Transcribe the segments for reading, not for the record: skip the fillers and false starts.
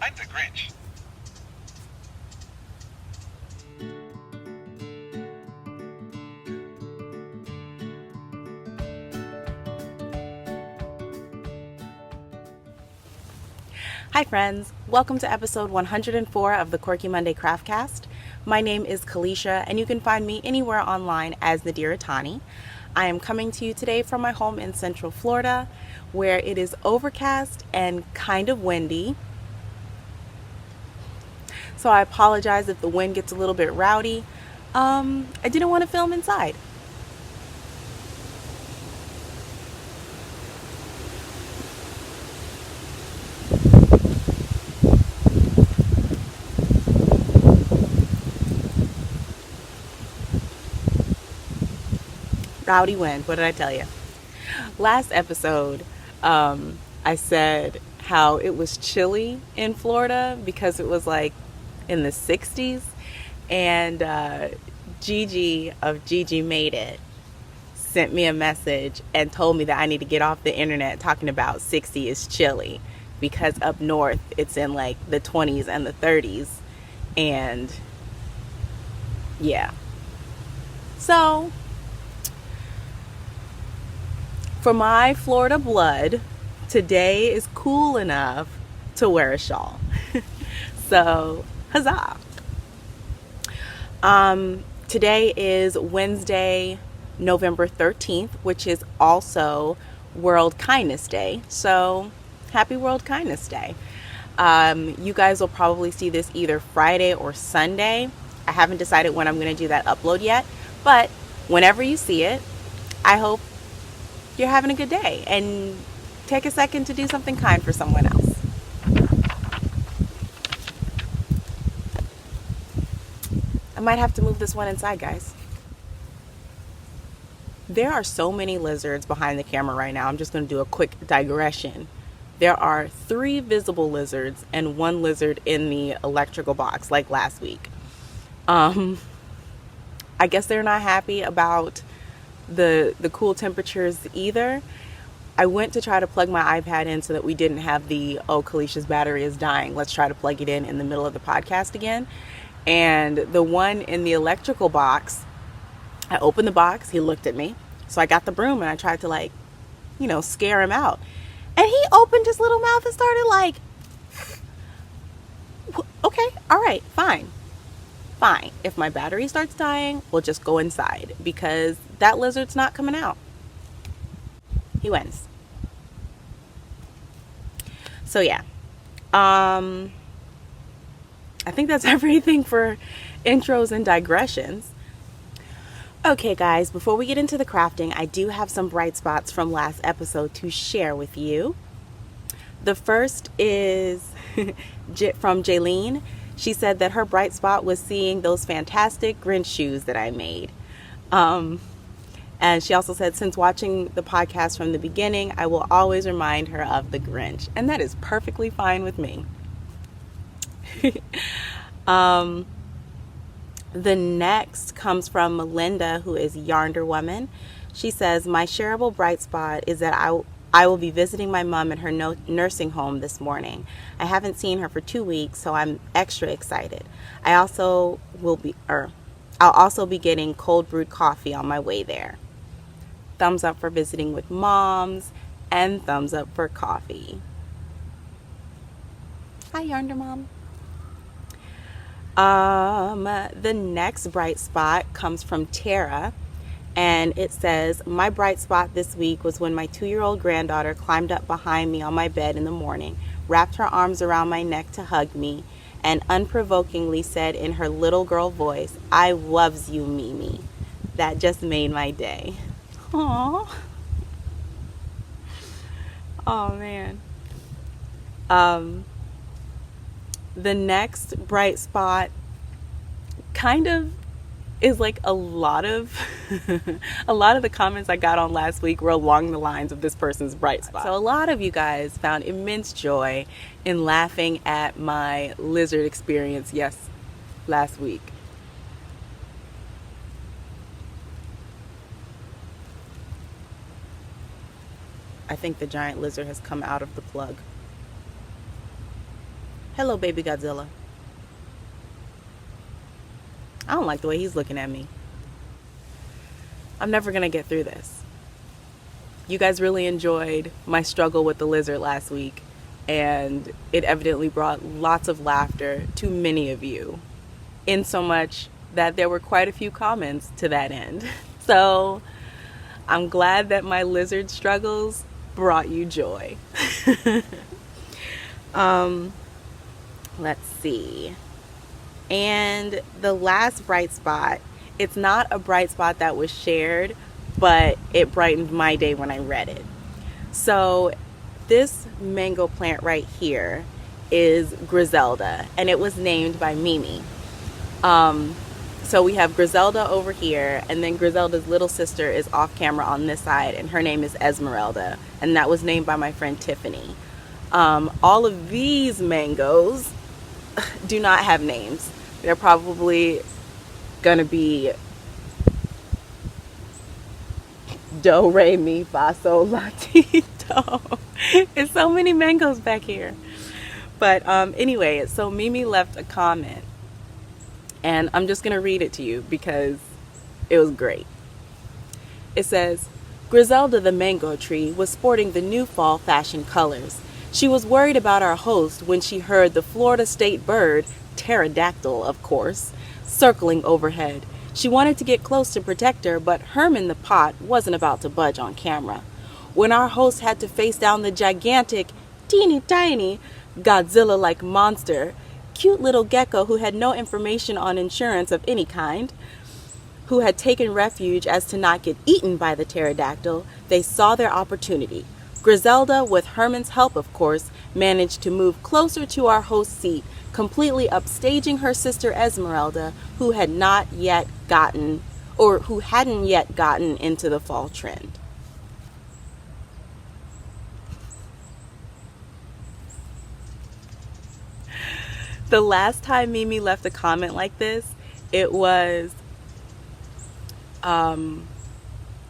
I'm the Grinch. Hi friends, welcome to episode 104 of the Quirky Monday Craftcast. My name is Kalisha and you can find me anywhere online as Niddy. I am coming to you today from my home in Central Florida where it is overcast and kind of windy. So I apologize if the wind gets a little bit rowdy. I didn't want to film inside. Rowdy wind, what did I tell you? Last episode, I said how it was chilly in Florida because it was like in the 60s, and Gigi of Gigi Made It sent me a message and told me that I need to get off the internet talking about 60 is chilly because up north it's in like the 20s and the 30s, and yeah. So for my Florida blood, today is cool enough to wear a shawl. So, huzzah! Today is Wednesday, November 13th, which is also World Kindness Day. So, happy World Kindness Day. You guys will probably see this either Friday or Sunday. I haven't decided when I'm going to do that upload yet, but whenever you see it, I hope you're having a good day and take a second to do something kind for someone else. I might have to move this one inside, guys. There are so many lizards behind the camera right now. I'm just going to do a quick digression. There are 3 visible lizards and 1 lizard in the electrical box like last week. I guess they're not happy about the cool temperatures either. I went to try to plug my iPad in so that we didn't have the, oh, Kalisha's battery is dying, let's try to plug it in the middle of the podcast again. And the one in the electrical box, I opened the box, he looked at me, so I got the broom and I tried to scare him out, and he opened his little mouth and started like, okay, all right, fine. If my battery starts dying, we'll just go inside because that lizard's not coming out. He wins. So yeah. I think that's everything for intros and digressions. Okay guys, before we get into the crafting, I do have some bright spots from last episode to share with you. The first is from Jaylene. She said that her bright spot was seeing those fantastic Grinch shoes that I made. And she also said, since watching the podcast from the beginning, I will always remind her of the Grinch. And that is perfectly fine with me. The next comes from Melinda, who is Yarnder Woman. She says, my shareable bright spot is that I will be visiting my mom at her nursing home this morning. I haven't seen her for 2 weeks, so I'm extra excited. I'll also be getting cold brewed coffee on my way there. Thumbs up for visiting with moms, and thumbs up for coffee. Hi, Yarnder Mom. The next bright spot comes from Tara. And it says, my bright spot this week was when my 2-year-old granddaughter climbed up behind me on my bed in the morning, wrapped her arms around my neck to hug me, and unprovokingly said in her little girl voice, I loves you, Mimi. That just made my day. Aww. Oh, man. The next bright spot kind of is like a lot of the comments I got on last week were along the lines of this person's bright spot. So a lot of you guys found immense joy in laughing at my lizard experience last week. I think the giant lizard has come out of the plug. Hello, baby Godzilla. I don't like the way he's looking at me. I'm never gonna get through this. You guys really enjoyed my struggle with the lizard last week, and it evidently brought lots of laughter to many of you, in so much that there were quite a few comments to that end. So I'm glad that my lizard struggles brought you joy. Let's see. And the last bright spot, it's not a bright spot that was shared, but it brightened my day when I read it. So this mango plant right here is Griselda, and it was named by Mimi. So we have Griselda over here, and then Griselda's little sister is off camera on this side, and her name is Esmeralda, and that was named by my friend Tiffany. All of these mangoes do not have names. They're probably gonna be do, re, mi, fa, sol, la, ti, do. It's so many mangoes back here. But anyway, so Mimi left a comment, and I'm just gonna read it to you because it was great. It says, Griselda the mango tree was sporting the new fall fashion colors. She was worried about our host when she heard the Florida state bird, pterodactyl of course, circling overhead. She wanted to get close to protect her, but Herman the pot wasn't about to budge on camera. When our host had to face down the gigantic, teeny tiny, Godzilla-like monster, cute little gecko who had no information on insurance of any kind, who had taken refuge as to not get eaten by the pterodactyl, they saw their opportunity. Griselda, with Herman's help of course, managed to move closer to our host's seat, completely upstaging her sister Esmeralda, who hadn't yet gotten into the fall trend. The last time Mimi left a comment like this, it was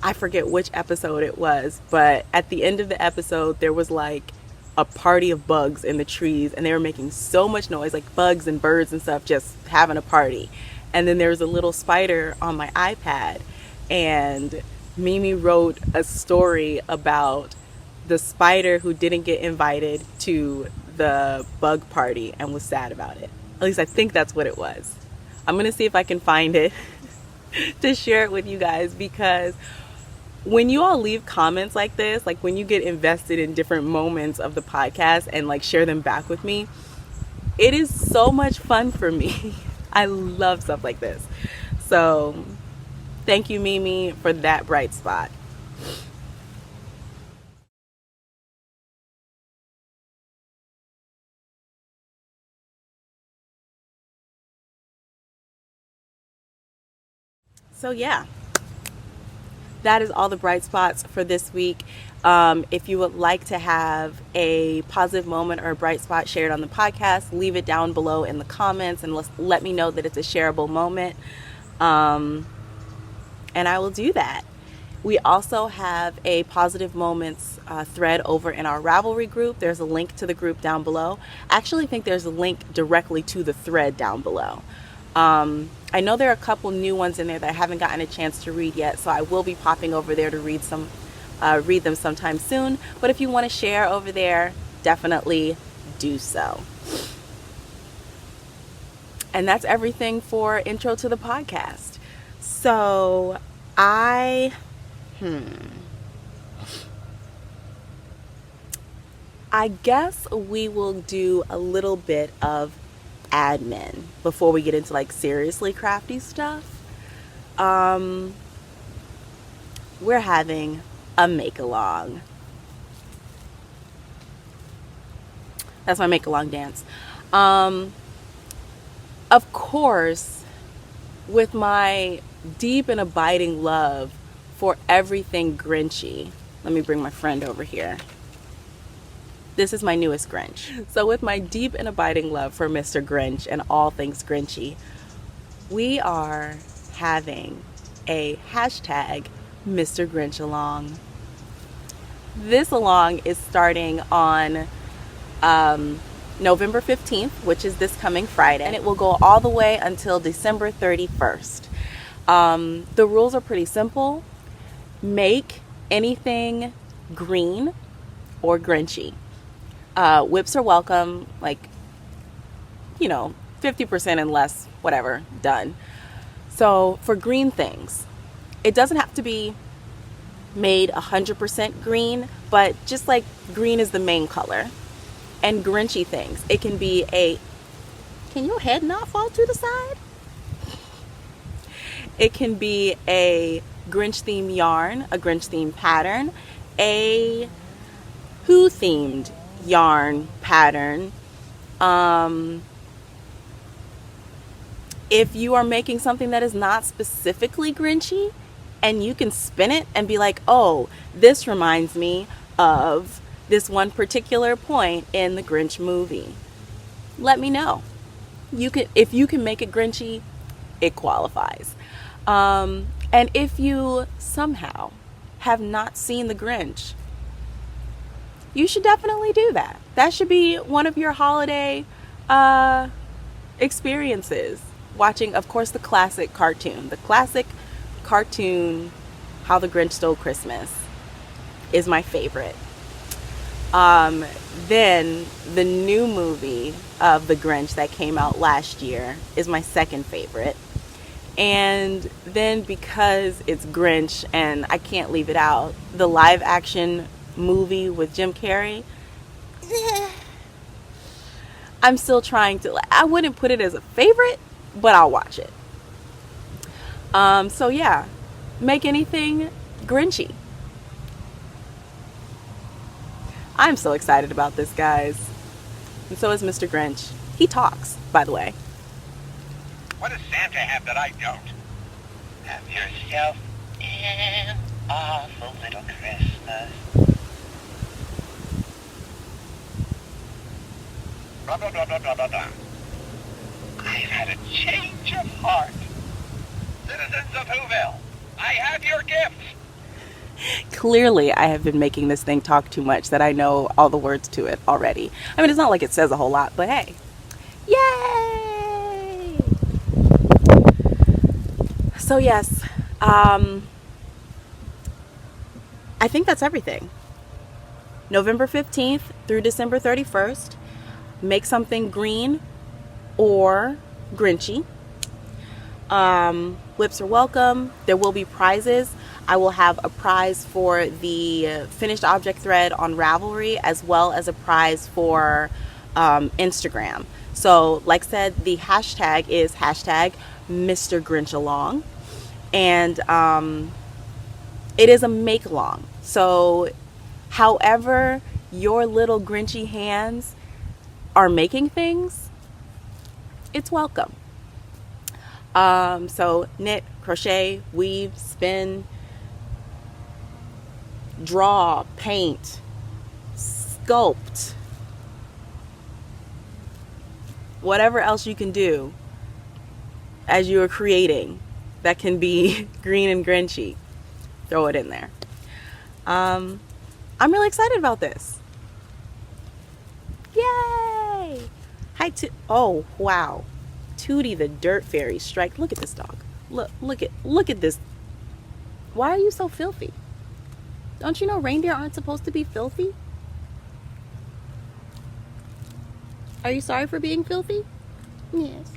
I forget which episode it was, but at the end of the episode there was like a party of bugs in the trees, and they were making so much noise, like bugs and birds and stuff just having a party. And then there was a little spider on my iPad, and Mimi wrote a story about the spider who didn't get invited to the bug party and was sad about it. At least I think that's what it was. I'm gonna see if I can find it to share it with you guys, because when you all leave comments like this, like when you get invested in different moments of the podcast and like share them back with me, it is so much fun for me. I love stuff like this. So thank you, Mimi, for that bright spot. So yeah, that is all the bright spots for this week. If you would like to have a positive moment or a bright spot shared on the podcast, leave it down below in the comments and let me know that it's a shareable moment. And I will do that. We also have a positive moments thread over in our Ravelry group. There's a link to the group down below. I actually think there's a link directly to the thread down below. I know there are a couple new ones in there that I haven't gotten a chance to read yet, so I will be popping over there to read them sometime soon. But if you want to share over there, definitely do so. And that's everything for intro to the podcast. So I guess we will do a little bit of admin before we get into like seriously crafty stuff. We're having a make along. That's my make along dance. Of course, with my deep and abiding love for everything Grinchy. Let me bring my friend over here. This is my newest Grinch. So with my deep and abiding love for Mr. Grinch and all things Grinchy, we are having a hashtag Mr. Grinch Along. This along is starting on November 15th, which is this coming Friday, and it will go all the way until December 31st. The rules are pretty simple. Make anything green or Grinchy. Whips are welcome, like, 50% and less, whatever, done. So for green things, it doesn't have to be made 100% green, but just like green is the main color. And Grinchy things, it can be can your head not fall to the side? It can be a Grinch theme yarn, a Grinch theme pattern, a Who themed yarn pattern. If you are making something that is not specifically Grinchy, and you can spin it and be like, oh, this reminds me of this one particular point in the Grinch movie, let me know. If you can make it Grinchy, it qualifies. And if you somehow have not seen the Grinch, you should definitely do that. That should be one of your holiday experiences. Watching, of course, the classic cartoon. The classic cartoon, How the Grinch Stole Christmas, is my favorite. Then the new movie of the Grinch that came out last year is my second favorite. And then, because it's Grinch and I can't leave it out, the live action movie with Jim Carrey, I'm still trying to, I wouldn't put it as a favorite, but I'll watch it. So yeah, make anything Grinchy. I'm so excited about this, guys. And so is Mr. Grinch. He talks, by the way. What does Santa have that I don't? Have yourself an awful little Christmas. Blah, blah, blah, blah, blah, blah, blah. I've had a change of heart. Citizens of Whoville, I have your gift. Clearly, I have been making this thing talk too much that I know all the words to it already. I mean, it's not like it says a whole lot, but hey. Yay! So yes, I think that's everything. November 15th through December 31st, make something green or Grinchy. Whips are welcome. There will be prizes. I will have a prize for the finished object thread on Ravelry, as well as a prize for Instagram. So like I said, the hashtag is hashtag Mr. Grinch Along. And it is a make along. So however your little Grinchy hands are making things, it's welcome. So knit, crochet, weave, spin, draw, paint, sculpt, whatever else you can do as you are creating that can be green and Grinchy, throw it in there. I'm really excited about this. Yay! Hi, oh wow, Tootie the Dirt Fairy strike. Look at this dog. Look at this. Why are you so filthy? Don't you know reindeer aren't supposed to be filthy? Are you sorry for being filthy? Yes.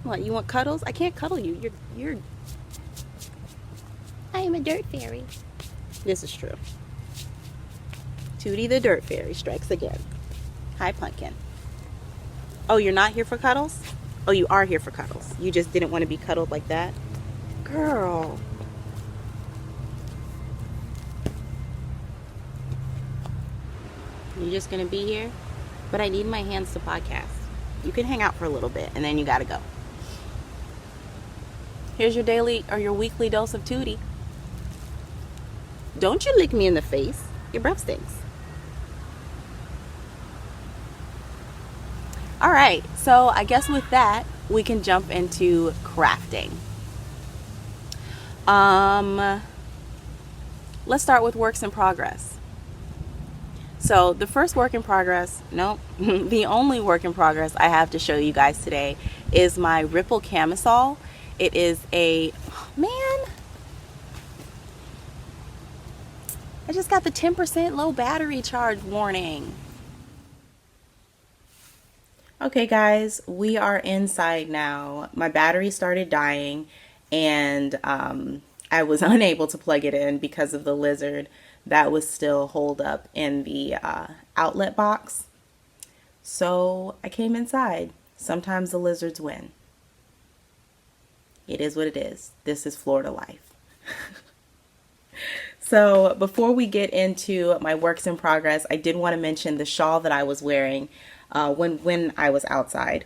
What, you want cuddles? I can't cuddle you. You're I am a dirt fairy. This is true. Tootie the Dirt Fairy strikes again. Hi, Pumpkin. Oh, you're not here for cuddles? Oh, you are here for cuddles. You just didn't want to be cuddled like that? Girl. You're just going to be here? But I need my hands to podcast. You can hang out for a little bit and then you got to go. Here's your daily or your weekly dose of Tootie. Don't you lick me in the face. Your breath stinks. All right, so I guess with that, we can jump into crafting. Let's start with works in progress. So the first work in progress, no, the only work in progress I have to show you guys today is my Ripple Camisole. It is a, man, I just got the 10% low battery charge warning. Okay guys, we are inside now. My battery started dying and I was unable to plug it in because of the lizard that was still holed up in the outlet box. So I came inside. Sometimes the lizards win. It is what it is. This is Florida life. So before we get into my works in progress, I did want to mention the shawl that I was wearing when I was outside.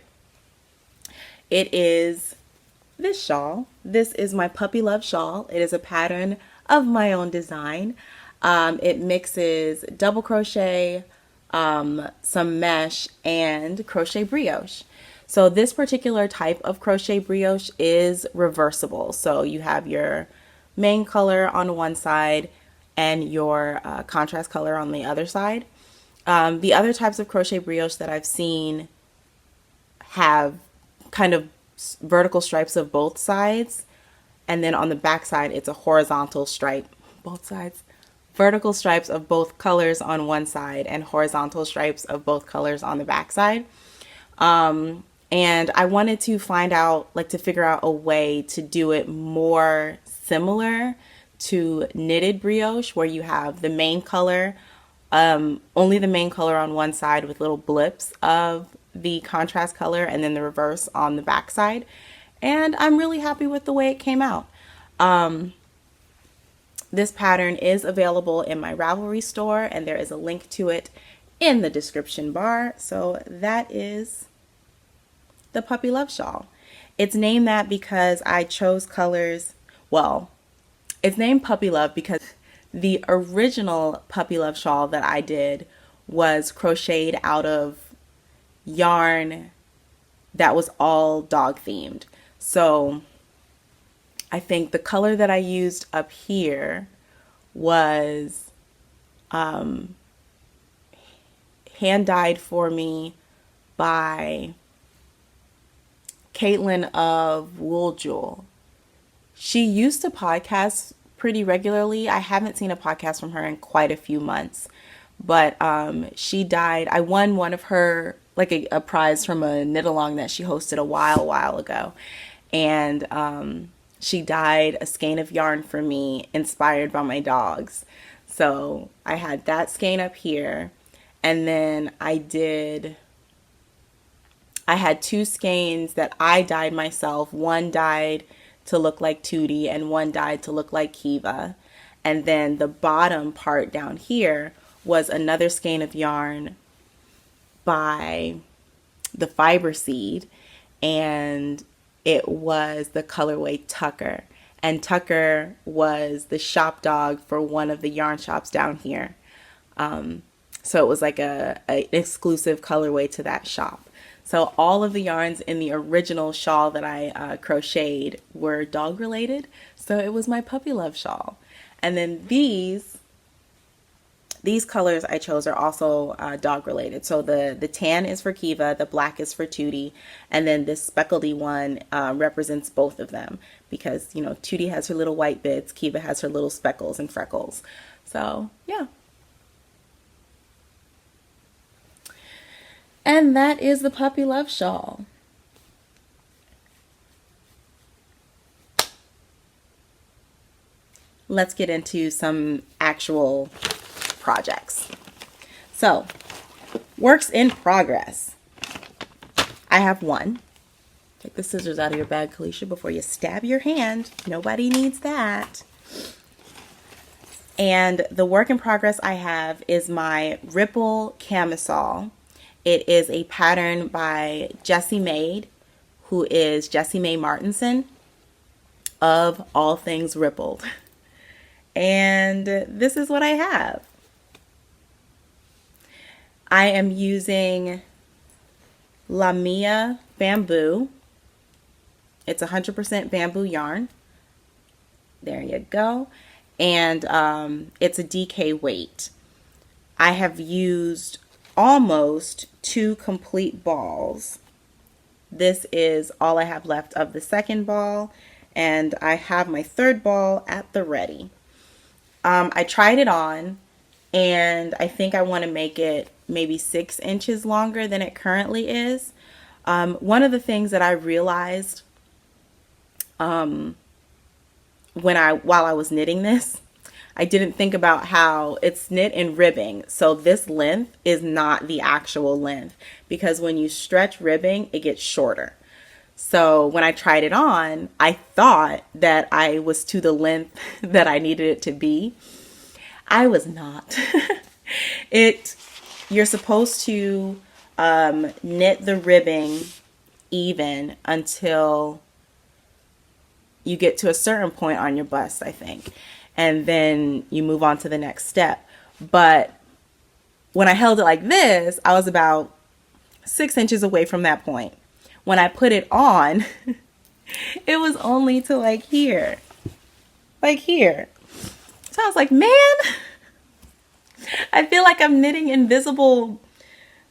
It is this shawl. This is my puppy love shawl. It is a pattern of my own design. It mixes double crochet, some mesh, and crochet brioche. So this particular type of crochet brioche is reversible. So you have your main color on one side and your contrast color on the other side. The other types of crochet brioche that I've seen have kind of vertical stripes of both sides, and then on the back side it's a horizontal stripe, both sides, vertical stripes of both colors on one side and horizontal stripes of both colors on the back side. And I wanted to figure out a way to do it more similar to knitted brioche, where you have the main color, only the main color on one side with little blips of the contrast color, and then the reverse on the back side. And I'm really happy with the way it came out. This pattern is available in my Ravelry store, and there is a link to it in the description bar. So that is the Puppy Love Shawl. It's named that because I chose colors, well, it's named Puppy Love because the original Puppy Love shawl that I did was crocheted out of yarn that was all dog themed. So I think the color that I used up here was hand dyed for me by Caitlin of Wool Jewel. She used to podcast pretty regularly. I haven't seen a podcast from her in quite a few months, but she dyed. I won one of her, like a prize from a knit along that she hosted a while ago, and she dyed a skein of yarn for me inspired by my dogs. So I had that skein up here, and then I had two skeins that I dyed myself. One dyed to look like Tootie and one dyed to look like Kiva. And then the bottom part down here was another skein of yarn by the Fiber Seed, and it was the colorway Tucker. And Tucker was the shop dog for one of the yarn shops down here. So it was like an exclusive colorway to that shop. So all of the yarns in the original shawl that I crocheted were dog related. So it was my Puppy Love shawl. And then these colors I chose are also dog related. So the tan is for Kiva, the black is for Tootie, and then this speckledy one represents both of them because, you know, Tootie has her little white bits, Kiva has her little speckles and freckles. So yeah. And that is the Puppy Love shawl. Let's get into some actual projects. So, works in progress. I have one. Take the scissors out of your bag, Kalisha, before you stab your hand. Nobody needs that. And the work in progress I have is my Ripple Camisole. It is a pattern by Jessie made, who is Jessie Mae Martinson of All Things Rippled. And this is what I have. I am using Lamia bamboo. It's 100% bamboo yarn. There you go. And it's a DK weight. I have used almost 2 complete balls. This is all I have left of the second ball, and I have my third ball at the ready. I tried it on, and I think I want to make it maybe 6 inches longer than it currently is. One of the things that I realized while I was knitting this, I didn't think about how it's knit in ribbing. So this length is not the actual length, because when you stretch ribbing, it gets shorter. So when I tried it on, I thought that I was to the length that I needed it to be. I was not. You're supposed to knit the ribbing even until you get to a certain point on your bust, I think. And then you move on to the next step. But when I held it like this, I was about 6 inches away from that point. When I put it on, it was only to like here. Like here. So I was like, man, I feel like I'm knitting invisible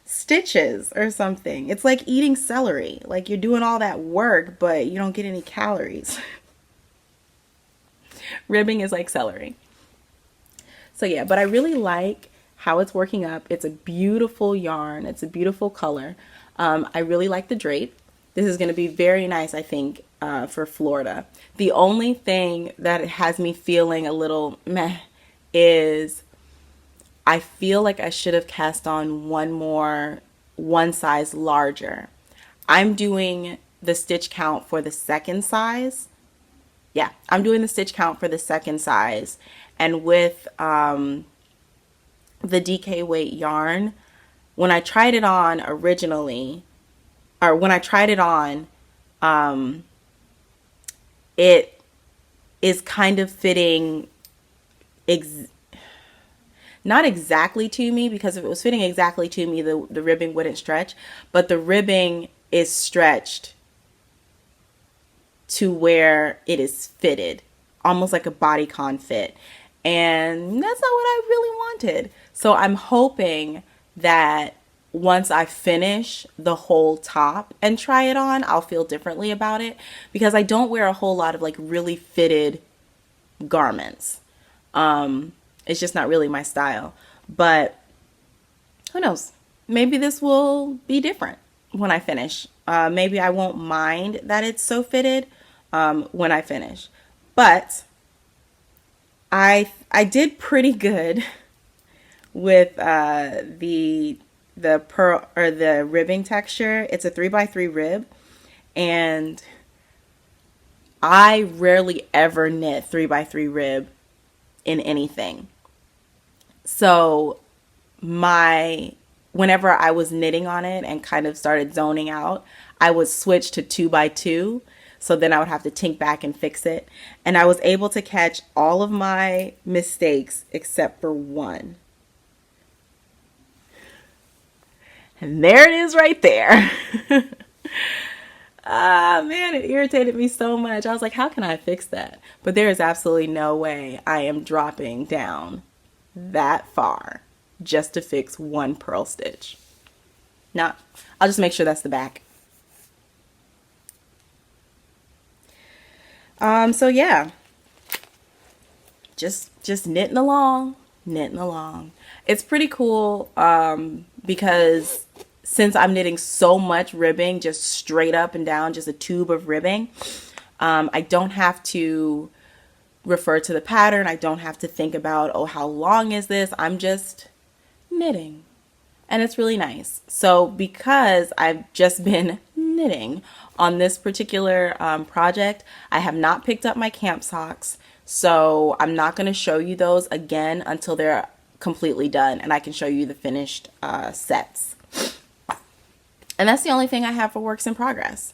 stitches or something. It's like eating celery. Like you're doing all that work, but you don't get any calories. Ribbing is like celery. So yeah, but I really like how it's working up. It's a beautiful yarn. It's a beautiful color. I really like the drape. This is going to be very nice, I think, for Florida. The only thing that has me feeling a little meh is I feel like I should have cast on one size larger. I'm doing the stitch count for the second size. Yeah, I'm doing the stitch count for the second size. And with the DK weight yarn, when I tried it on originally, or when I tried it on, it is kind of fitting not exactly to me, because if it was fitting exactly to me, the ribbing wouldn't stretch, but the ribbing is stretched to where it is fitted, almost like a bodycon fit. And that's not what I really wanted. So I'm hoping that once I finish the whole top and try it on, I'll feel differently about it, because I don't wear a whole lot of like really fitted garments. It's just not really my style, but who knows? Maybe this will be different when I finish. Maybe I won't mind that it's so fitted when I finish, but I did pretty good with the pearl or the ribbing texture. It's a 3x3 rib, and I rarely ever knit 3x3 rib in anything. So whenever I was knitting on it and kind of started zoning out, I would switch to 2x2. So then I would have to tink back and fix it. And I was able to catch all of my mistakes except for one. And there it is right there. Man, it irritated me so much. I was like, how can I fix that? But there is absolutely no way I am dropping down that far just to fix one purl stitch. Now, I'll just make sure that's the back. So yeah, just knitting along. It's pretty cool, because since I'm knitting so much ribbing, just straight up and down, just a tube of ribbing, I don't have to refer to the pattern. I don't have to think about, oh, how long is this? I'm just knitting, and it's really nice. So because I've just been knitting on this particular project, I have not picked up my camp socks, so I'm not going to show you those again until they're completely done and I can show you the finished sets. And that's the only thing I have for works in progress.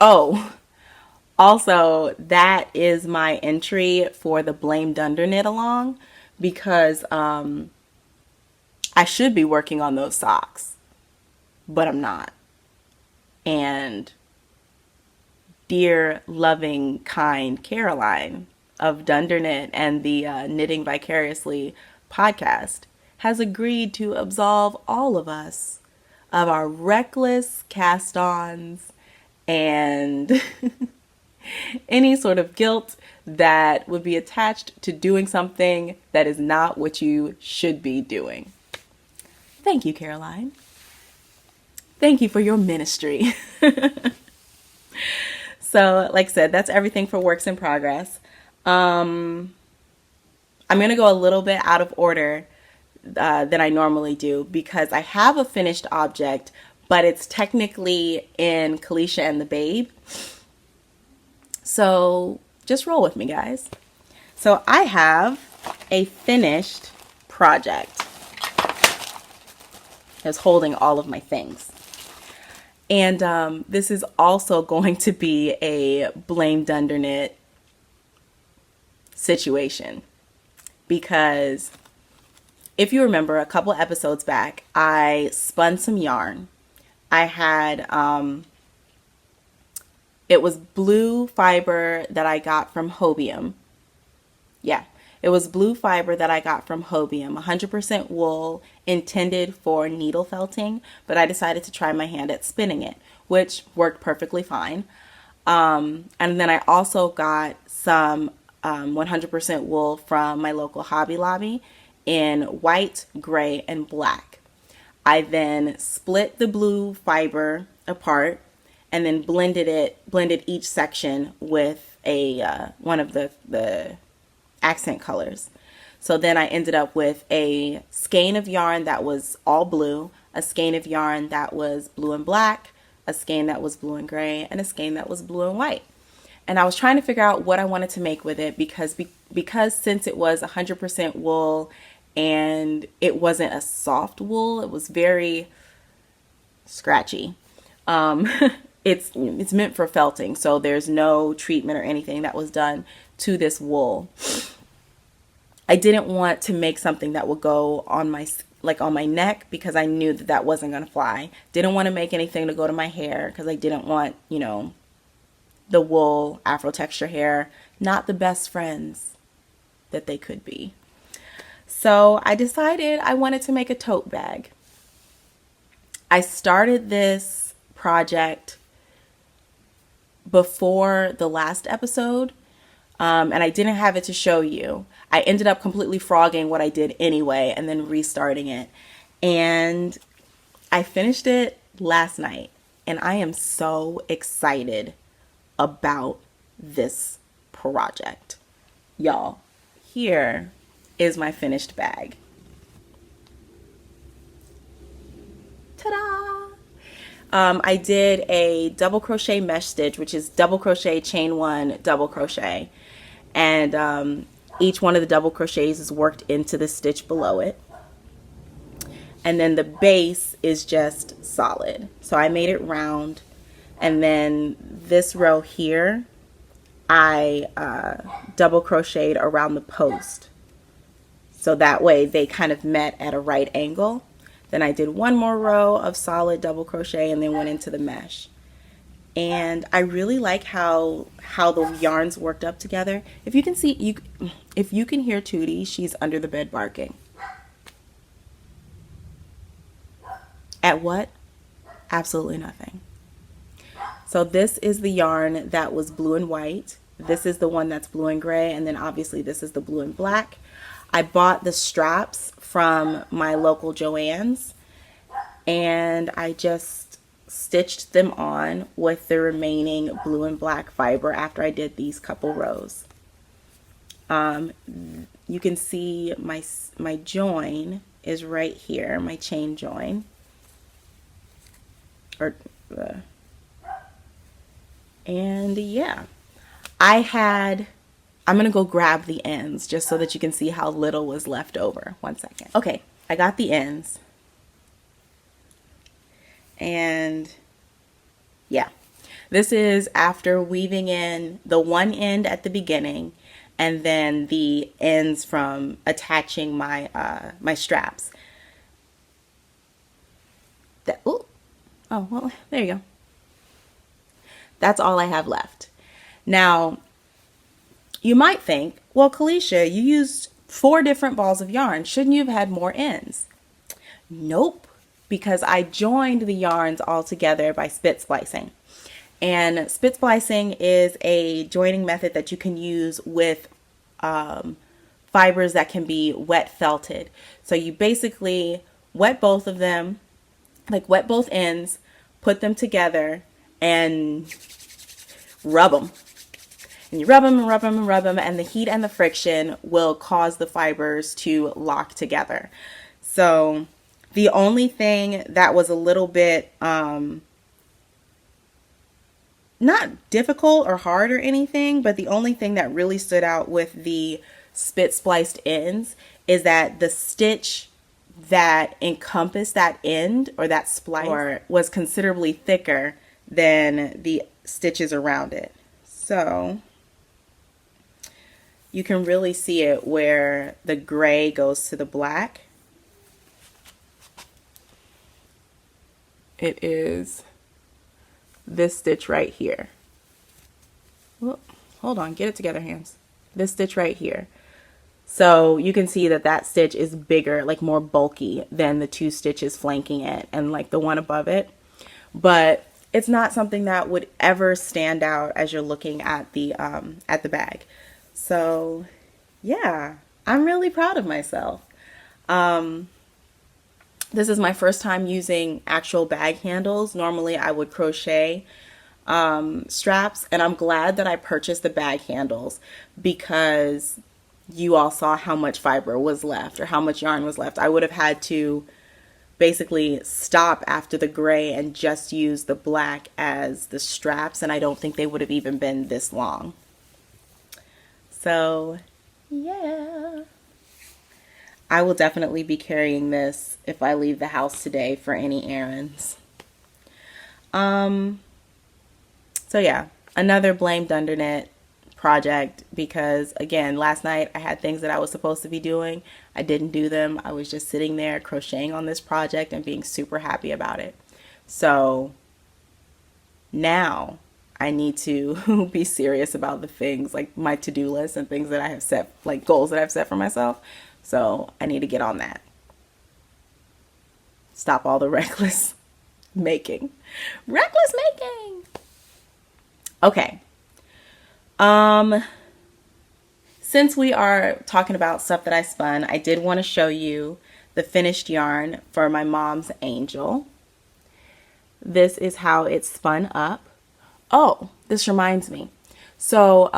Oh, also, that is my entry for the Blame Dunder Knit Along, because I should be working on those socks, but I'm not. And dear, loving, kind Caroline of Dunderknit and the Knitting Vicariously podcast has agreed to absolve all of us of our reckless cast-ons and any sort of guilt that would be attached to doing something that is not what you should be doing. Thank you, Caroline. Thank you for your ministry. So, like I said, that's everything for works in progress. I'm going to go a little bit out of order than I normally do because I have a finished object, but it's technically in Kalisha and the Babe. So just roll with me, guys. So I have a finished project that's holding all of my things. And this is also going to be a Blame Dunderknit situation. Because if you remember a couple episodes back, I spun some yarn. I had, it was blue fiber that I got from Hobium. Yeah, it was blue fiber that I got from Hobium, 100% wool, intended for needle felting, but I decided to try my hand at spinning it, which worked perfectly fine. And then I also got some 100% wool from my local Hobby Lobby in white, gray, and black. I then split the blue fiber apart and then blended each section with a one of the accent colors. So then I ended up with a skein of yarn that was all blue, a skein of yarn that was blue and black, a skein that was blue and gray, and a skein that was blue and white. And I was trying to figure out what I wanted to make with it because since it was 100% wool and it wasn't a soft wool, it was very scratchy. It's meant for felting, so there's no treatment or anything that was done to this wool. I didn't want to make something that would go on my neck because I knew that wasn't going to fly. Didn't want to make anything to go to my hair because I didn't want, the wool, Afro texture hair, not the best friends that they could be. So I decided I wanted to make a tote bag. I started this project before the last episode, and I didn't have it to show you. I ended up completely frogging what I did anyway and then restarting it. And I finished it last night, and I am so excited about this project. Y'all, here is my finished bag. Ta-da! I did a double crochet mesh stitch, which is double crochet, chain one, double crochet. And each one of the double crochets is worked into the stitch below it. And then the base is just solid. So I made it round. And then this row here, I double crocheted around the post. So that way they kind of met at a right angle. Then I did one more row of solid double crochet and then went into the mesh. And I really like how the yarns worked up together. If you can see, if you can hear Tootie, she's under the bed barking. At what? Absolutely nothing. So this is the yarn that was blue and white. This is the one that's blue and gray. And then obviously this is the blue and black. I bought the straps from my local Joann's and I just stitched them on with the remaining blue and black fiber after I did these couple rows. You can see my join is right here, my chain join. And yeah, I'm going to go grab the ends just so that you can see how little was left over. 1 second. Okay, I got the ends. And yeah, this is after weaving in the one end at the beginning and then the ends from attaching my my straps. Oh, well, there you go. That's all I have left. Now, you might think, well, Kalisha, you used 4 different balls of yarn. Shouldn't you have had more ends? Nope, because I joined the yarns all together by spit splicing. And spit splicing is a joining method that you can use with fibers that can be wet felted. So you basically wet both of them, like wet both ends, put them together and rub them. And you rub them and rub them and rub them, and the heat and the friction will cause the fibers to lock together. So the only thing that was a little bit not difficult or hard or anything, but the only thing that really stood out with the spit spliced ends is that the stitch that encompassed that end or that splice was considerably thicker than the stitches around it. So you can really see it where the gray goes to the black. It is this stitch right here. Whoop, hold on, get it together, hands. This stitch right here. So you can see that that stitch is bigger, like more bulky than the 2 stitches flanking it and like the one above it. But it's not something that would ever stand out as you're looking at the bag. So yeah, I'm really proud of myself. This is my first time using actual bag handles. Normally I would crochet straps, and I'm glad that I purchased the bag handles because you all saw how much fiber was left or how much yarn was left. I would have had to basically stop after the gray and just use the black as the straps, and I don't think they would have even been this long. So yeah, I will definitely be carrying this if I leave the house today for any errands. So yeah, another blame Dunderknit project because, again, last night I had things that I was supposed to be doing. I didn't do them. I was just sitting there crocheting on this project and being super happy about it. So now I need to be serious about the things like my to-do list and things that I have set, like goals that I've set for myself. So I need to get on that. Stop all the reckless making. Reckless making! Okay. Since we are talking about stuff that I spun, I did want to show you the finished yarn for my mom's angel. This is how it's spun up. Oh, this reminds me. So,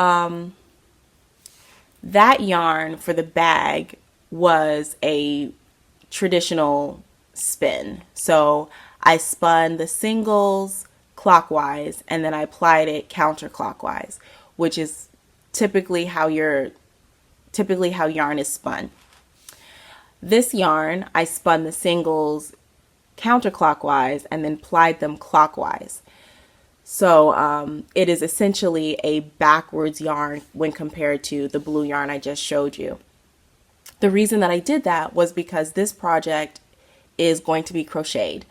that yarn for the bag was a traditional spin. So I spun the singles clockwise and then I applied it counterclockwise, which is typically how yarn is spun. This yarn, I spun the singles counterclockwise and then plied them clockwise. So it is essentially a backwards yarn when compared to the blue yarn I just showed you. The reason that I did that was because this project is going to be crocheted,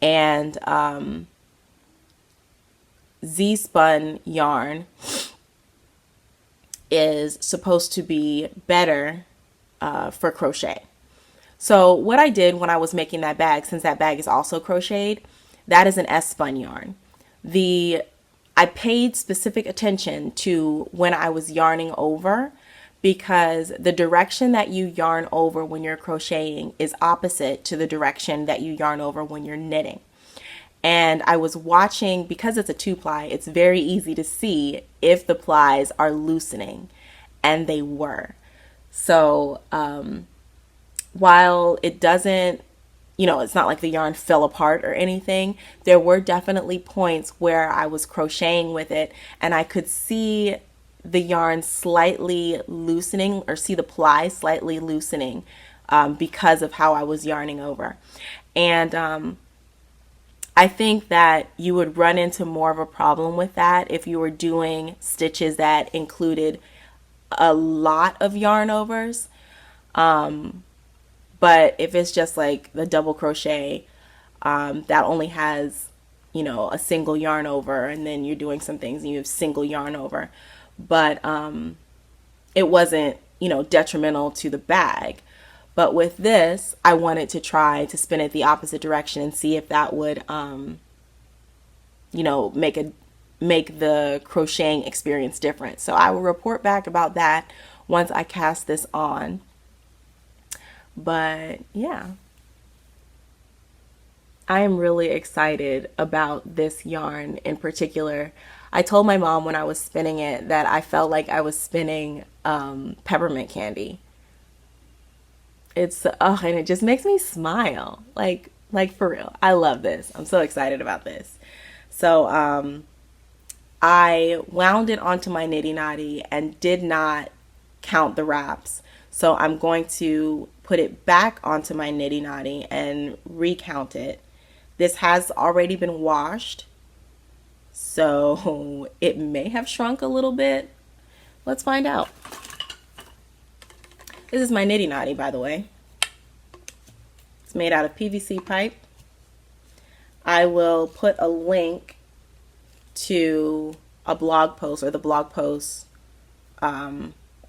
and Z-spun yarn is supposed to be better for crochet. So what I did when I was making that bag, since that bag is also crocheted, that is an S-spun yarn. I paid specific attention to when I was yarning over, because the direction that you yarn over when you're crocheting is opposite to the direction that you yarn over when you're knitting. And I was watching, because it's a 2-ply, it's very easy to see if the plies are loosening, and they were. So while it doesn't, it's not like the yarn fell apart or anything, there were definitely points where I was crocheting with it and I could see the yarn slightly loosening, or see the ply slightly loosening because of how I was yarning over. And I think that you would run into more of a problem with that if you were doing stitches that included a lot of yarn overs. But if it's just like the double crochet that only has, a single yarn over, and then you're doing some things and you have single yarn over. But it wasn't, you know, detrimental to the bag. But with this, I wanted to try to spin it the opposite direction and see if that would, you know, make the crocheting experience different. So I will report back about that once I cast this on. But yeah, I am really excited about this yarn in particular. I told my mom when I was spinning it that I felt like I was spinning peppermint candy. It's and it just makes me smile. Like for real. I love this. I'm so excited about this. So I wound it onto my Niddy Noddy and did not count the wraps. So I'm going to put it back onto my Niddy Noddy and recount it. This has already been washed, so it may have shrunk a little bit. Let's find out. This is my Niddy Noddy, by the way. It's made out of PVC pipe. I will put a link to a blog post, or the blog post.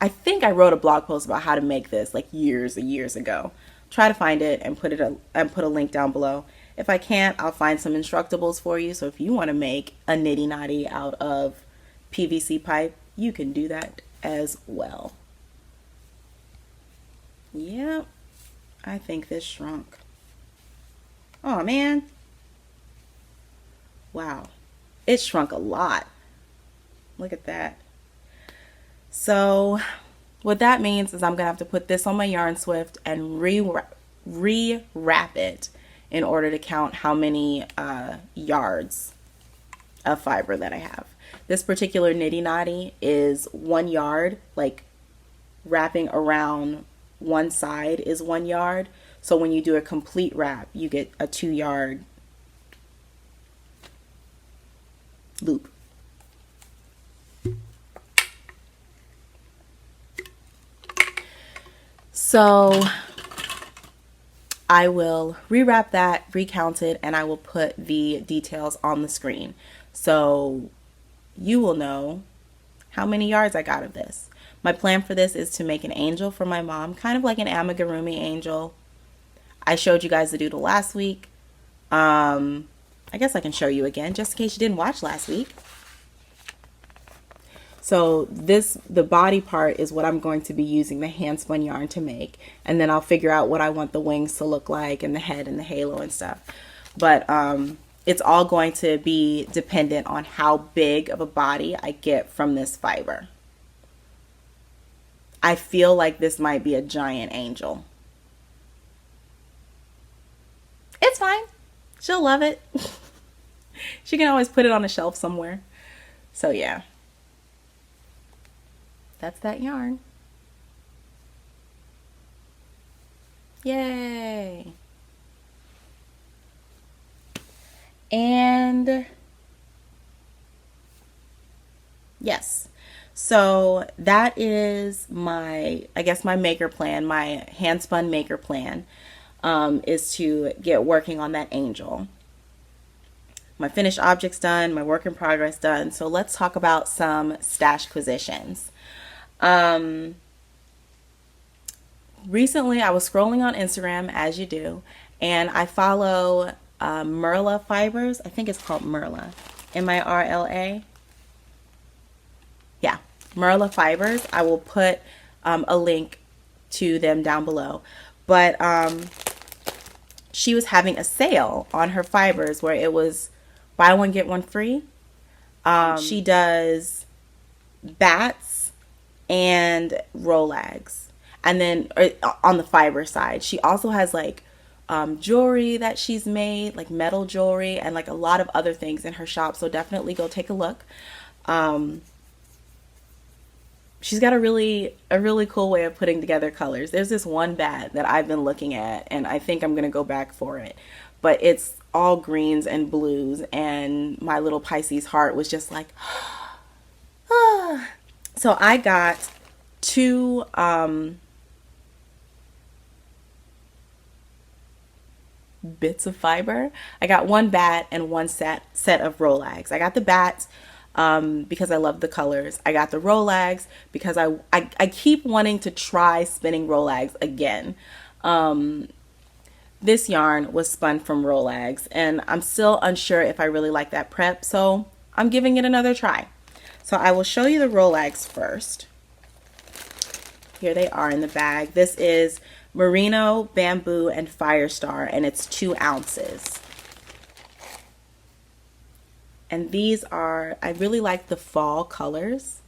I think I wrote a blog post about how to make this like years and years ago. Try to find it and put a link down below. If I can't, I'll find some instructables for you. So if you want to make a Niddy Noddy out of PVC pipe, you can do that as well. Yep, I think this shrunk. Oh man. Wow, it shrunk a lot. Look at that. So what that means is I'm gonna have to put this on my yarn swift and re-wrap it in order to count how many yards of fiber that I have. This particular Niddy Noddy is 1 yard, like wrapping around one side is 1 yard. So when you do a complete wrap, you get a 2 yard loop. So I will rewrap that, recount it, and I will put the details on the screen. So you will know how many yards I got of this. My plan for this is to make an angel for my mom, kind of like an amigurumi angel. I showed you guys the doodle last week. I guess I can show you again, just in case you didn't watch last week. So the body part is what I'm going to be using the hand spun yarn to make. And then I'll figure out what I want the wings to look like and the head and the halo and stuff. But it's all going to be dependent on how big of a body I get from this fiber. I feel like this might be a giant angel. It's fine. She'll love it. She can always put it on a shelf somewhere. So yeah. That's that yarn. Yay. And yes. So that is my, I guess my maker plan, my hand spun maker plan, is to get working on that angel. My finished objects done, my work in progress done. So let's talk about some stash positions. Recently I was scrolling on Instagram, as you do, and I follow Mirla Fibers. I think it's called Mirla. M-I-R-L-A. Yeah, Mirla Fibers. I will put a link to them down below. But she was having a sale on her fibers where it was buy one get one free. She does bats and Rolags, and then on the fiber side she also has like jewelry that she's made, like metal jewelry, and like a lot of other things in her shop, so definitely go take a look. She's got a really cool way of putting together colors. There's this one bat that I've been looking at and I think I'm gonna go back for it, but it's all greens and blues, and my little Pisces heart was just like ah. So I got two bits of fiber. I got one bat and one set of Rolags. I got the bats because I love the colors. I got the Rolags because I keep wanting to try spinning Rolags again. This yarn was spun from Rolags, and I'm still unsure if I really like that prep, so I'm giving it another try. So I will show you the Rolags first. Here they are in the bag. This is Merino, Bamboo, and Firestar, and it's 2 ounces. And these are, I really like the fall colors.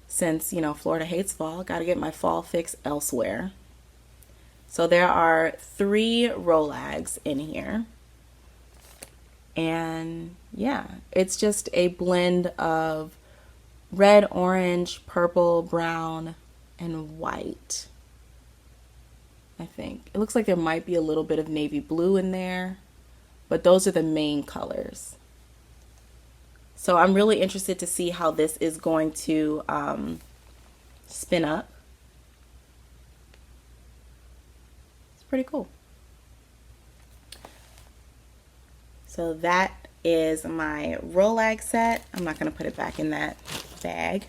Since, you know, Florida hates fall, got to get my fall fix elsewhere. So there are 3 Rolags in here. And yeah, it's just a blend of red, orange, purple, brown, and white. I think. It looks like there might be a little bit of navy blue in there, but those are the main colors. So I'm really interested to see how this is going to spin up. It's pretty cool. So that is my Rolag set. I'm not going to put it back in that bag.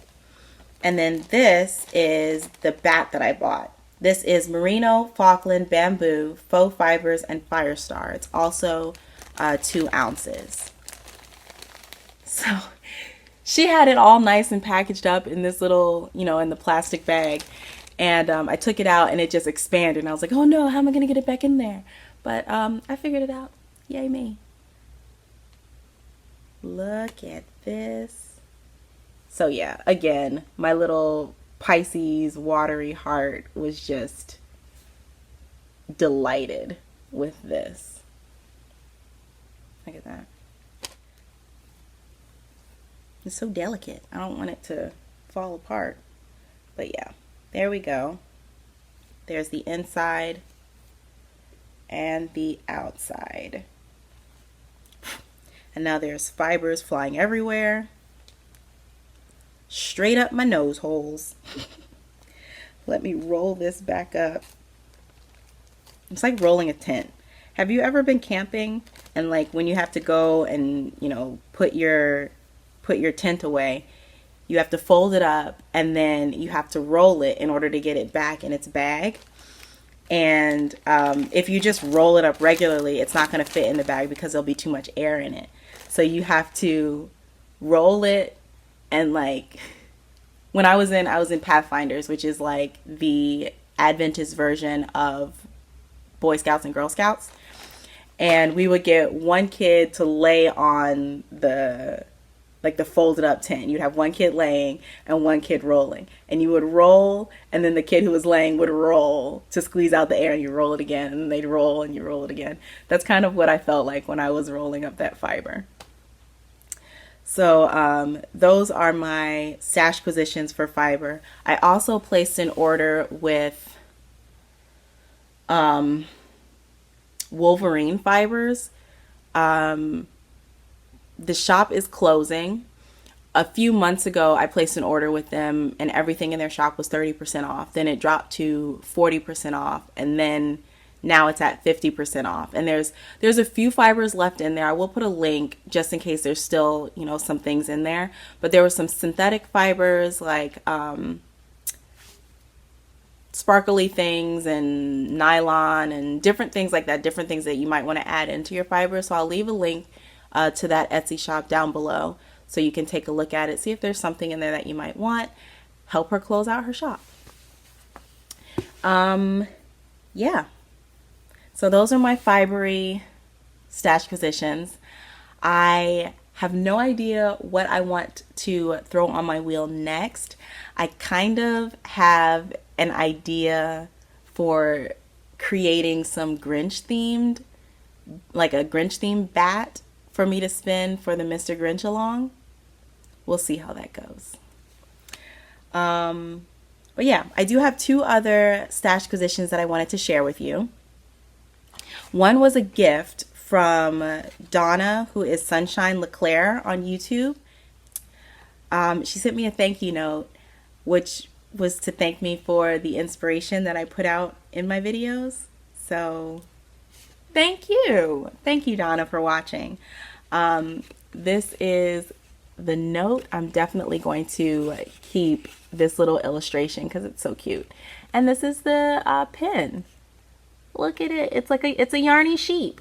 And then this is the bat that I bought. This is Merino, Falkland, Bamboo, Faux Fibers, and Firestar. It's also 2 ounces. So she had it all nice and packaged up in this little, you know, in the plastic bag. And I took it out and it just expanded. And I was like, oh no, how am I going to get it back in there? But I figured it out. Yay me. Look at this. So yeah, again, my little Pisces watery heart was just delighted with this. Look at that. It's so delicate. I don't want it to fall apart. But yeah, there we go. There's the inside and the outside. And now there's fibers flying everywhere. Straight up my nose holes. Let me roll this back up. It's like rolling a tent. Have you ever been camping and like when you have to go and, you know, put your tent away, you have to fold it up and then you have to roll it in order to get it back in its bag. And if you just roll it up regularly, it's not going to fit in the bag because there'll be too much air in it. So you have to roll it. And like when I was in Pathfinders, which is like the Adventist version of Boy Scouts and Girl Scouts. And we would get one kid to lay on the folded up tent. You'd have one kid laying and one kid rolling. And you would roll, and then the kid who was laying would roll to squeeze out the air, and you roll it again, and they'd roll and you roll it again. That's kind of what I felt like when I was rolling up that fiber. So those are my stash positions for fiber. I also placed an order with Woolverine fibers. The shop is closing. A few months ago, I placed an order with them and everything in their shop was 30% off. Then it dropped to 40% off, and then now it's at 50% off. And there's a few fibers left in there. I will put a link just in case there's still, you know, some things in there. But there were some synthetic fibers like sparkly things and nylon and different things like that, different things that you might want to add into your fiber. So I'll leave a link to that Etsy shop down below so you can take a look at it, see if there's something in there that you might want. Help her close out her shop. Yeah. So those are my fibery stash positions. I have no idea what I want to throw on my wheel next. I kind of have an idea for creating some Grinch themed, like a Grinch themed bat for me to spin for the Mr. Grinch Along. We'll see how that goes. But yeah, I do have 2 other stash positions that I wanted to share with you. One was a gift from Donna, who is Sunshine LeClaire on YouTube. She sent me a thank you note, which was to thank me for the inspiration that I put out in my videos. So thank you. Thank you, Donna, for watching. This is the note, I'm definitely going to keep this little illustration because it's so cute. And this is the pin. Look at it. It's a yarny sheep.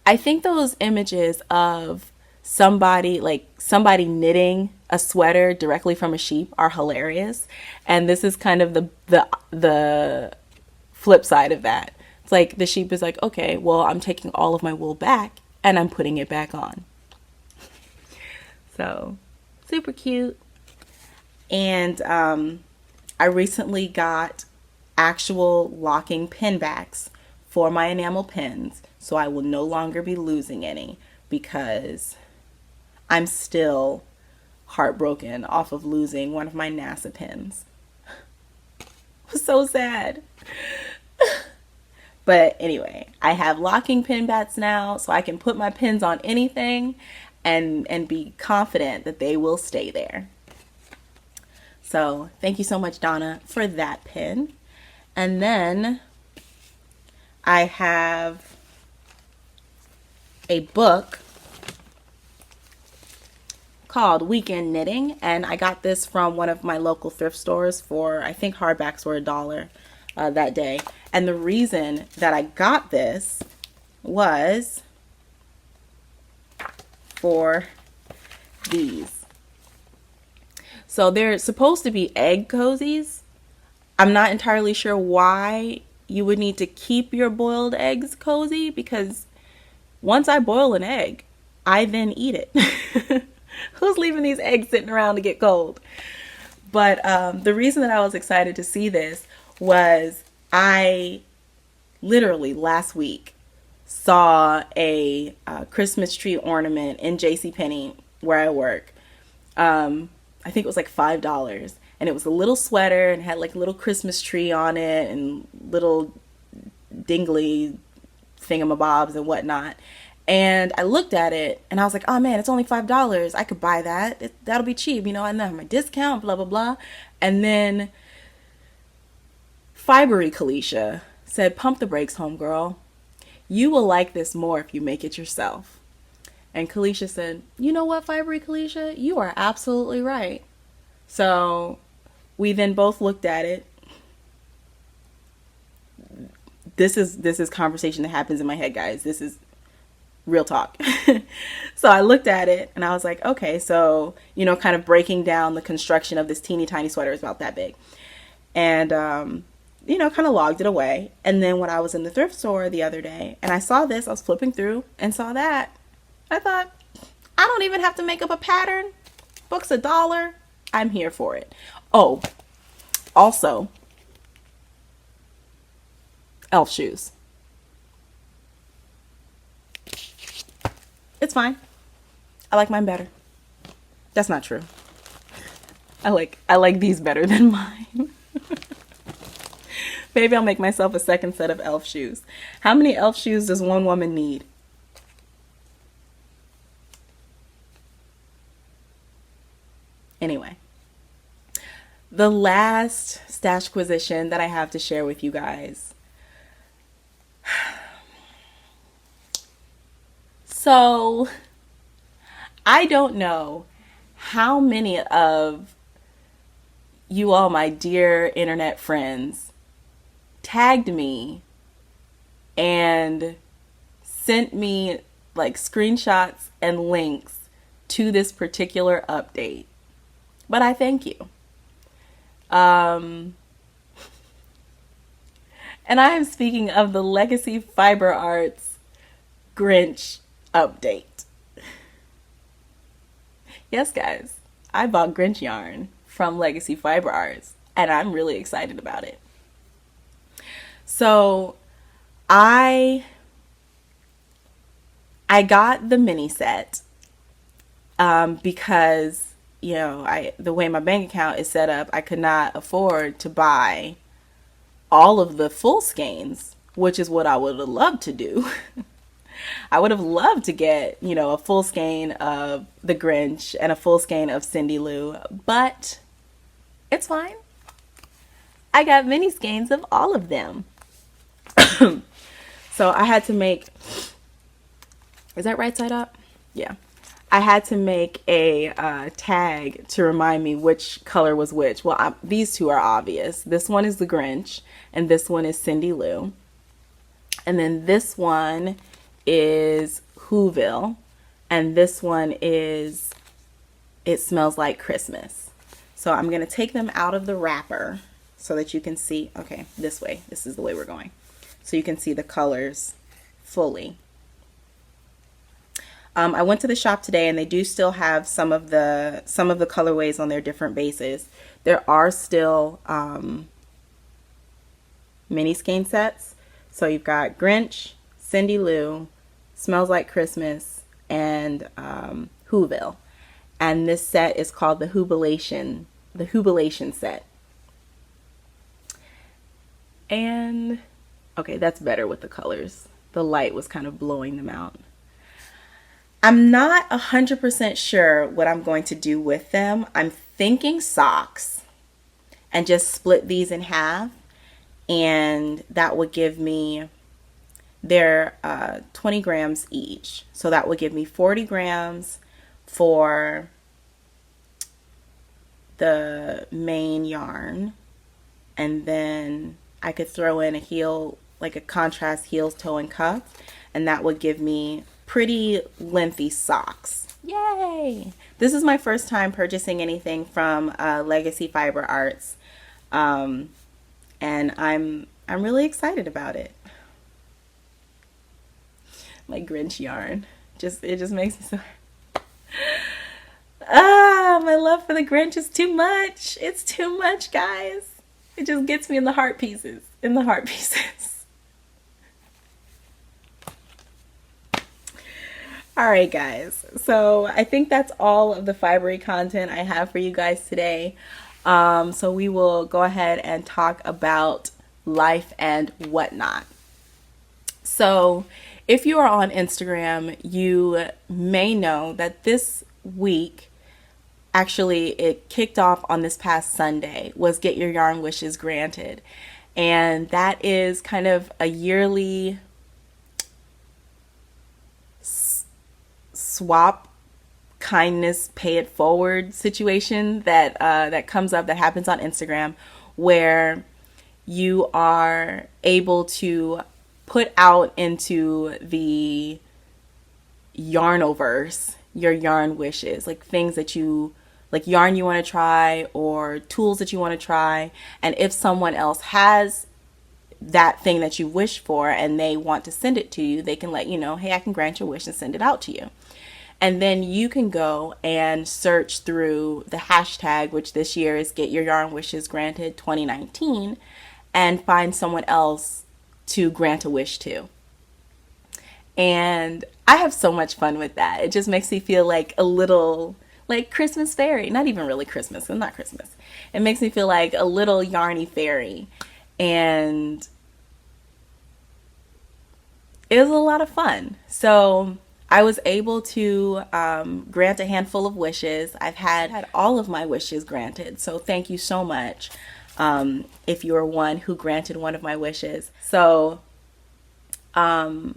I think those images of somebody knitting a sweater directly from a sheep are hilarious. And this is kind of the flip side of that. It's like the sheep is like, okay, well, I'm taking all of my wool back and I'm putting it back on. So super cute. And I recently got actual locking pin backs for my enamel pins, so I will no longer be losing any, because I'm still heartbroken off of losing one of my NASA pins. It was so sad. But anyway, I have locking pin backs now, so I can put my pins on anything and be confident that they will stay there. So thank you so much, Donna, for that pin. And then I have a book called Weekend Knitting, and I got this from one of my local thrift stores for, I think hardbacks were $1 that day. And the reason that I got this was for these. So they're supposed to be egg cozies. I'm not entirely sure why you would need to keep your boiled eggs cozy, because once I boil an egg, I then eat it. Who's leaving these eggs sitting around to get cold? But the reason that I was excited to see this was I literally last week saw a Christmas tree ornament in JCPenney where I work. I think it was like $5, and it was a little sweater and had like a little Christmas tree on it and little dingly thingamabobs and whatnot. And I looked at it and I was like, oh man, it's only $5. I could buy that. That'll be cheap, you know, and then have my discount, blah, blah, blah. And then Fibery Kalisha said, pump the brakes, homegirl. You will like this more if you make it yourself. And Kalisha said, you know what, Fibery Kalisha? You are absolutely right. So we then both looked at it. This is conversation that happens in my head, guys. This is real talk. So I looked at it and I was like, okay, so, you know, kind of breaking down the construction of this teeny tiny sweater is about that big. And, you know, kind of logged it away. And then when I was in the thrift store the other day and I saw this, I was flipping through and saw that. I thought, I don't even have to make up a pattern. Book's $1. I'm here for it. Oh, also, elf shoes. It's fine. I like mine better. That's not true. I like these better than mine. Maybe I'll make myself a second set of elf shoes. How many elf shoes does one woman need? Anyway, the last stashquisition that I have to share with you guys. So, I don't know how many of you all, my dear internet friends, tagged me and sent me like screenshots and links to this particular update. But I thank you. And I am speaking of the Legacy Fiber Arts Grinch update. Yes, guys, I bought Grinch yarn from Legacy Fiber Arts, and I'm really excited about it. So I got the mini set because, you know, the way my bank account is set up, I could not afford to buy all of the full skeins, which is what I would have loved to do. I would have loved to get, you know, a full skein of the Grinch and a full skein of Cindy Lou, but it's fine. I got mini skeins of all of them. So I had to make, is that right side up? Yeah. I had to make a tag to remind me which color was which. Well, these two are obvious. This one is the Grinch, and this one is Cindy Lou. And then this one is Whoville, and this one is It Smells Like Christmas. So I'm going to take them out of the wrapper so that you can see. Okay, this way. This is the way we're going. So you can see the colors fully. I went to the shop today, and they do still have some of the colorways on their different bases. There are still mini skein sets. So you've got Grinch, Cindy Lou, Smells Like Christmas, and Whoville. And this set is called the Whobilation set. And okay, that's better with the colors. The light was kind of blowing them out. I'm not 100% sure what I'm going to do with them. I'm thinking socks and just split these in half, and that would give me, they're 20 grams each. So that would give me 40 grams for the main yarn, and then I could throw in a heel, like a contrast heels, toe, and cuff, and that would give me pretty lengthy socks. Yay! This is my first time purchasing anything from Legacy Fiber Arts, and I'm really excited about it. My Grinch yarn, it just makes me so. My love for the Grinch is too much. It's too much, guys. It just gets me in the heart pieces. All right, guys. So I think that's all of the fibery content I have for you guys today. So we will go ahead and talk about life and whatnot. So if you are on Instagram, you may know that this week, actually it kicked off on this past Sunday, was Get Your Yarn Wishes Granted. And that is kind of a yearly swap kindness pay it forward situation that comes up, that happens on Instagram, where you are able to put out into the Yarnoverse your yarn wishes, like things that you like, yarn you want to try or tools that you want to try. And if someone else has that thing that you wish for and they want to send it to you, they can let you know, hey, I can grant your wish and send it out to you. And then you can go and search through the hashtag, which this year is Get Your Yarn Wishes Granted 2019, and find someone else to grant a wish to. And I have so much fun with that. It just makes me feel like a little, like Christmas fairy. Not even really Christmas. It's not Christmas. It makes me feel like a little yarny fairy. And it was a lot of fun. So I was able to grant a handful of wishes. I've had all of my wishes granted. So thank you so much if you are one who granted one of my wishes. So I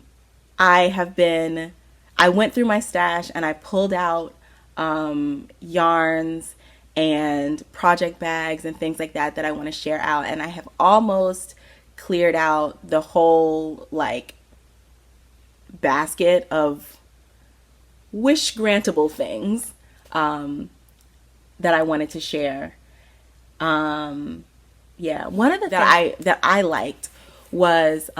went through my stash and I pulled out yarns and project bags and things like that I want to share out. And I have almost cleared out the whole like basket of wish grantable things that I wanted to share. Yeah, one of the things that I liked was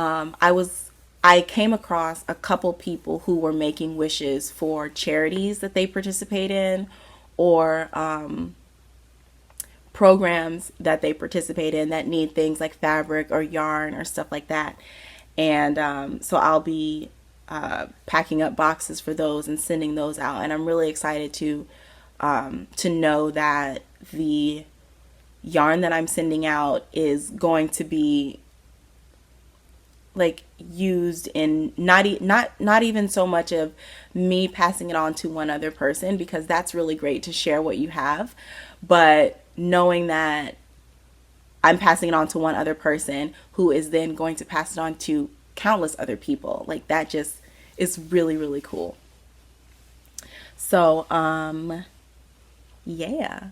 I came across a couple people who were making wishes for charities that they participate in, or programs that they participate in that need things like fabric or yarn or stuff like that. And so I'll be packing up boxes for those and sending those out. And I'm really excited to know that the yarn that I'm sending out is going to be like used in not even so much of me passing it on to one other person, because that's really great to share what you have, but knowing that I'm passing it on to one other person who is then going to pass it on to countless other people, like that just is really, really cool. So, yeah.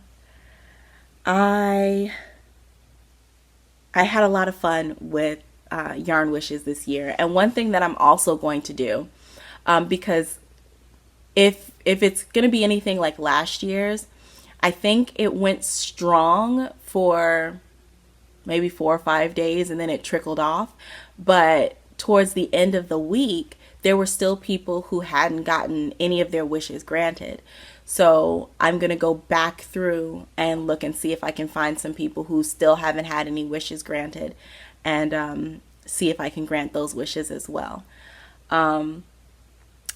I had a lot of fun with yarn wishes this year. And one thing that I'm also going to do, because if it's going to be anything like last year's, I think it went strong for maybe 4 or 5 days and then it trickled off. But towards the end of the week, there were still people who hadn't gotten any of their wishes granted. So I'm going to go back through and look and see if I can find some people who still haven't had any wishes granted, and see if I can grant those wishes as well.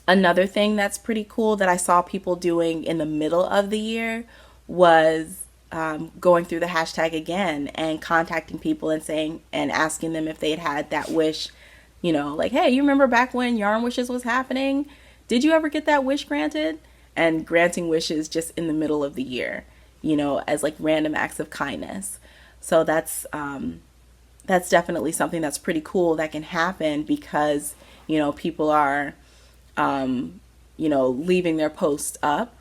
Another thing that's pretty cool that I saw people doing in the middle of the year was going through the hashtag again and contacting people and saying and asking them if they'd had that wish, like, hey, you remember back when Yarn Wishes was happening? Did you ever get that wish granted? And granting wishes just in the middle of the year, as like random acts of kindness. So that's definitely something that's pretty cool that can happen because, people are, leaving their posts up.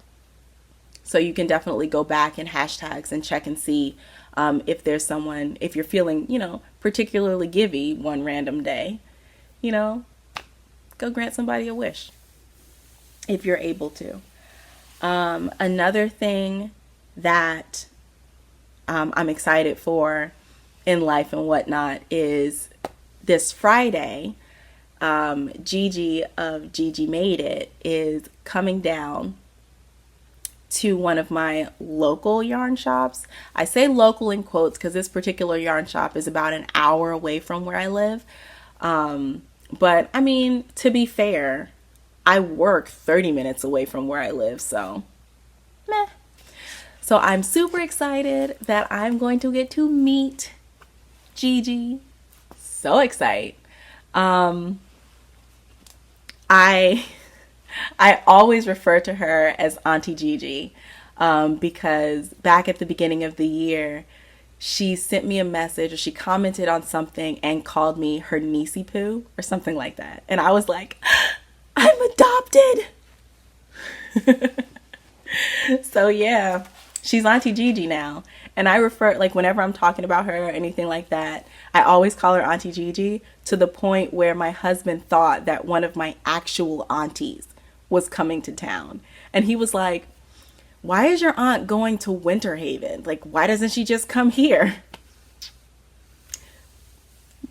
So you can definitely go back in hashtags and check and see if there's someone, if you're feeling, particularly givey one random day, go grant somebody a wish if you're able to. Another thing that I'm excited for in life and whatnot is this Friday, Gigi of Gigi Made It is coming down to one of my local yarn shops. I say local in quotes because this particular yarn shop is about an hour away from where I live. But I mean, to be fair, I work 30 minutes away from where I live, so meh. So I'm super excited that I'm going to get to meet Gigi. So excited. I always refer to her as Auntie Gigi because back at the beginning of the year, she sent me a message or she commented on something and called me her niecey poo or something like that. And I was like, I'm adopted. So yeah, she's Auntie Gigi now. And I refer, like whenever I'm talking about her or anything like that, I always call her Auntie Gigi, to the point where my husband thought that one of my actual aunties was coming to town. And he was like, why is your aunt going to Winter Haven? Like, why doesn't she just come here?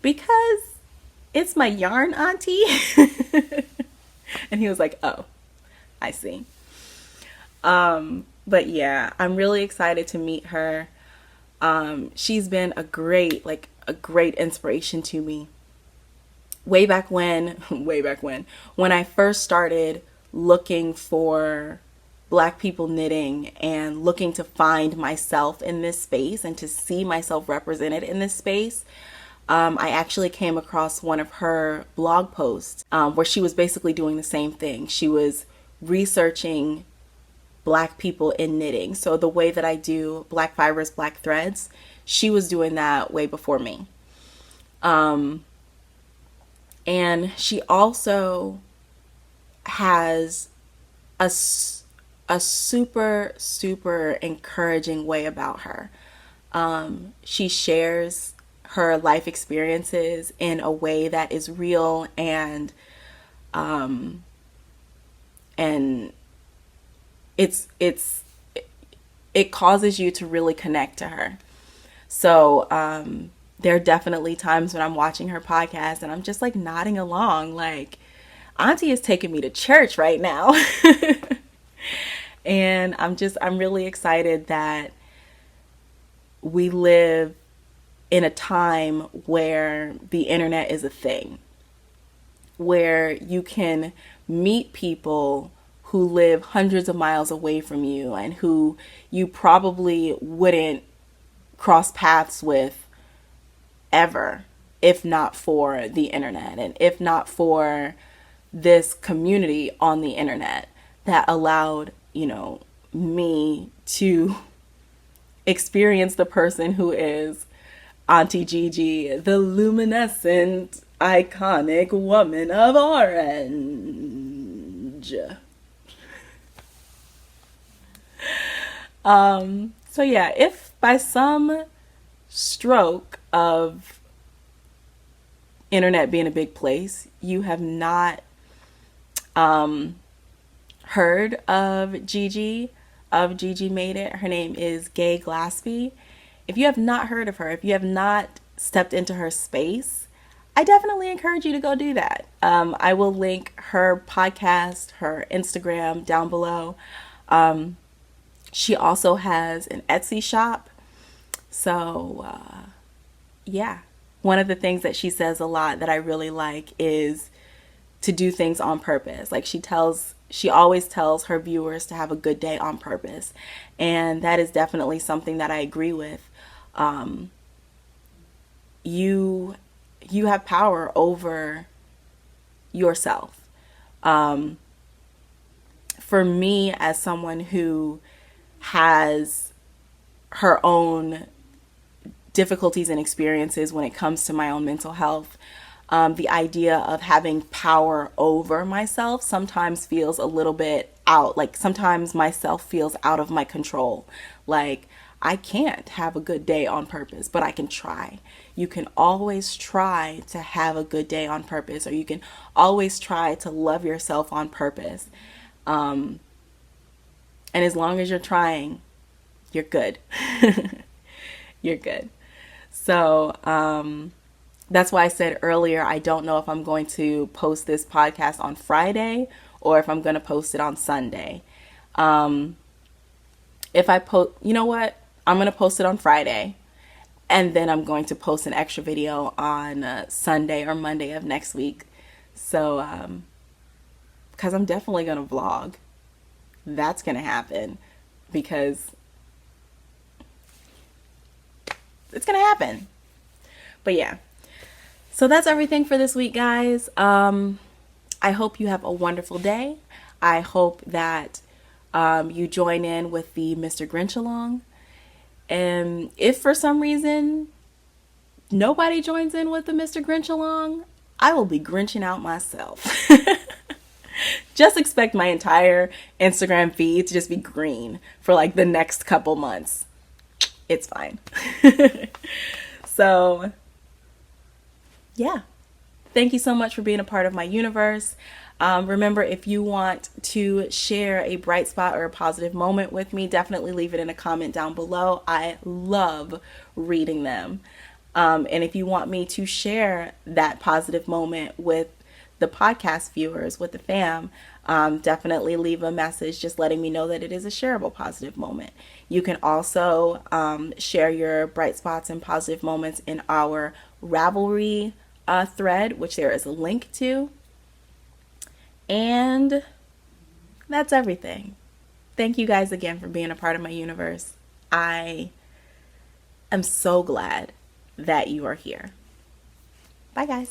Because it's my yarn auntie. And he was like, oh, I see. But yeah, I'm really excited to meet her. She's been a great inspiration to me. Way back when I first started looking for Black people knitting and looking to find myself in this space and to see myself represented in this space, I actually came across one of her blog posts where she was basically doing the same thing. She was researching Black people in knitting. So the way that I do Black fibers, Black threads, she was doing that way before me. And she also has a super, super encouraging way about her. She shares her life experiences in a way that is real and it causes you to really connect to her. So there are definitely times when I'm watching her podcast and I'm just like nodding along, like, Auntie is taking me to church right now. And I'm really excited that we live in a time where the internet is a thing, where you can meet people who live hundreds of miles away from you and who you probably wouldn't cross paths with ever if not for the internet and if not for this community on the internet that allowed, me to experience the person who is Auntie Gigi, the luminescent, iconic woman of orange. So yeah, if by some stroke of internet being a big place, you have not heard of Gigi Made It. Her name is Gaye Glasspie. If you have not heard of her, if you have not stepped into her space, I definitely encourage you to go do that. I will link her podcast, her Instagram down below. She also has an Etsy shop. So, yeah. One of the things that she says a lot that I really like is to do things on purpose. Like she always tells her viewers to have a good day on purpose. And that is definitely something that I agree with. You have power over yourself. For me, as someone who has her own difficulties and experiences when it comes to my own mental health, the idea of having power over myself sometimes feels a little bit out. Like sometimes myself feels out of my control. Like I can't have a good day on purpose, but I can try. You can always try to have a good day on purpose, or you can always try to love yourself on purpose. And as long as you're trying, you're good. You're good. So that's why I said earlier, I don't know if I'm going to post this podcast on Friday or if I'm going to post it on Sunday. If I post, you know what? I'm going to post it on Friday, and then I'm going to post an extra video on Sunday or Monday of next week. So, because I'm definitely going to vlog. That's going to happen because it's going to happen. But yeah. So that's everything for this week, guys. I hope you have a wonderful day. I hope that you join in with the Mr. Grinch Along. And if for some reason nobody joins in with the Mr. Grinch Along, I will be Grinching out myself. Just expect my entire Instagram feed to just be green for like the next couple months. It's fine. So, yeah. Thank you so much for being a part of my universe. Remember, if you want to share a bright spot or a positive moment with me, definitely leave it in a comment down below. I love reading them. And if you want me to share that positive moment with the podcast viewers, with the fam, definitely leave a message just letting me know that it is a shareable positive moment. You can also share your bright spots and positive moments in our Ravelry thread, which there is a link to. And that's everything. Thank you guys again for being a part of my universe. I am so glad that you are here. Bye, guys.